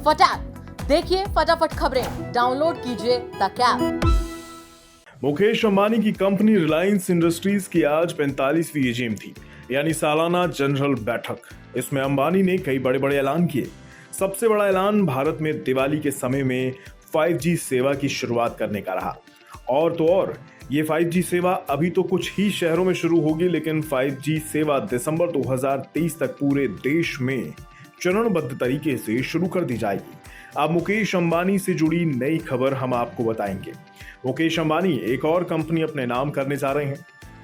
फटाक। देखिए फटाफट खबरें, डाउनलोड कीजिए तक ऐप। मुकेश अंबानी की कंपनी रिलायंस इंडस्ट्रीज की आज 45वीं एजीएम थी, यानी सालाना जनरल बैठक। इसमें अंबानी ने कई बड़े बड़े ऐलान किए। सबसे बड़ा ऐलान भारत में दिवाली के समय में 5G सेवा की शुरुआत करने का रहा। और तो और ये 5G सेवा अभी तो कुछ ही शहरों में शुरू होगी, लेकिन 5G सेवा दिसंबर 2023 तक पूरे देश में चरणबद्ध तरीके से शुरू कर दी जाएगी। अब मुकेश अंबानी से जुड़ी नई खबर हम आपको बताएंगे। मुकेश अंबानी एक और कंपनी अपने नाम करने जा रहे हैं,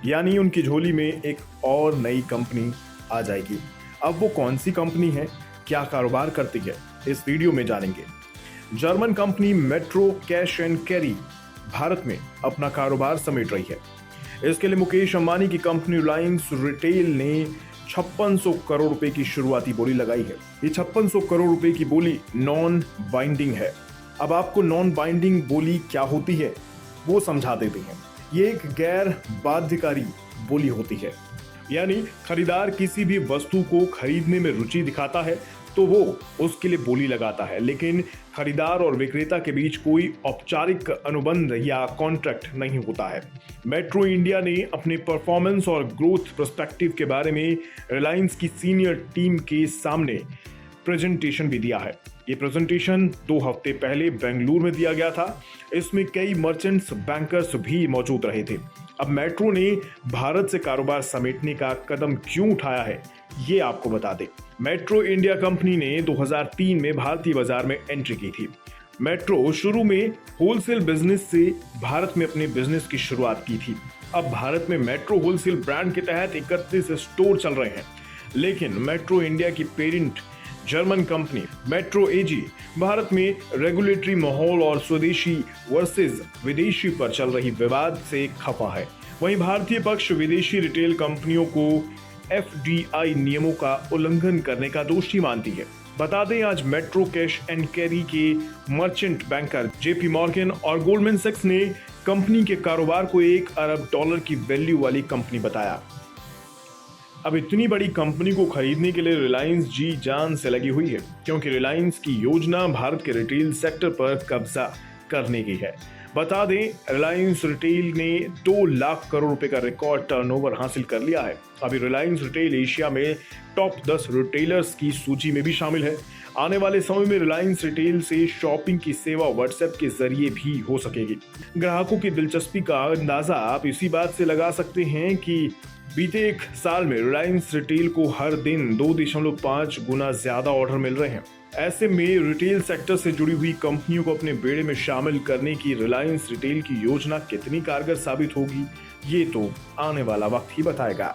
यानी उनकी झोली में एक और नई कंपनी आ जाएगी। अब वो कौन सी कंपनी है, क्या कारोबार करती है, इस वीडियो में जानेंगे। German company metro cash and carry Bharat में अपना कारोबार समेट रही है। इसके लिए मुकेश अंबानी की कंपनी रिलायंस रिटेल ने 5600 करोड़ रुपए की शुरुआती बोली लगाई है। ये 5600 करोड़ रुपए की बोली नॉन बाइंडिंग है। अब आपको नॉन बाइंडिंग बोली क्या होती है वो समझा देते हैं। ये एक गैर बाध्यकारी बोली होती है, यानी खरीदार किसी भी वस्तु को खरीदने में रुचि दिखाता है तो वो उसके लिए बोली लगाता है, लेकिन खरीदार और विक्रेता के बीच कोई औपचारिक अनुबंध या कॉन्ट्रैक्ट नहीं होता है। मेट्रो इंडिया ने अपने परफॉर्मेंस और ग्रोथ पर्सपेक्टिव के बारे में रिलायंस की सीनियर टीम के सामने प्रेजेंटेशन भी दिया है। ये प्रेजेंटेशन 2 हफ्ते पहले बेंगलुरु में दिया गया था। इसमें कई मर्चेंट्स, बैंकर्स भी मौजूद रहे थे। अब मेट्रो ने भारत से कारोबार समेटने का कदम क्यों उठाया है, ये आपको बता दें। मेट्रो इंडिया कंपनी ने 2003 में भारतीय बाजार में एंट्री की थी। मेट्रो शुरू में होलसेल बिजनेस से भारत में अपने बिजनेस की शुरुआत की थी। अब भारत में मेट्रो होलसेल ब्रांड के तहत 31 स्टोर चल रहे हैं, लेकिन मेट्रो इंडिया की पेरेंट जर्मन कंपनी मेट्रो एजी भारत में रेगुलेटरी माहौल और स्वदेशी वर्सेस विदेशी पर चल रही विवाद से खफा है। वहीं भारतीय पक्ष विदेशी रिटेल कंपनियों को FDI नियमों का उल्लंघन करने का दोषी मानती है। बता दें, आज मेट्रो कैश एंड कैरी के मर्चेंट बैंकर JP मॉर्गन और गोल्डमैन सैक्स ने कंपनी के कारोबार को $1 अरब की वैल्यू वाली कंपनी बताया। अब इतनी बड़ी कंपनी को खरीदने के लिए रिलायंस जी जान से लगी हुई है, क्योंकि रिलायंस की योजना भारत के रिटेल सेक्टर पर कब्जा करने की है। बता दें, रिलायंस रिटेल ने 2 लाख करोड़ रुपए का रिकॉर्ड टर्नओवर हासिल कर लिया है। अभी रिलायंस रिटेल एशिया में टॉप 10 रिटेलर्स की सूची में भी शामिल है। आने वाले समय में रिलायंस रिटेल से शॉपिंग की सेवा व्हाट्सएप के जरिए भी हो सकेगी। ग्राहकों की दिलचस्पी का अंदाजा आप इसी बात से लगा सकते हैं कि बीते 1 साल में रिलायंस रिटेल को हर दिन 2.5 गुना ज्यादा ऑर्डर मिल रहे हैं। ऐसे में रिटेल सेक्टर से जुड़ी हुई कंपनियों को अपने बेड़े में शामिल करने की रिलायंस रिटेल की योजना कितनी कारगर साबित होगी, ये तो आने वाला वक्त ही बताएगा।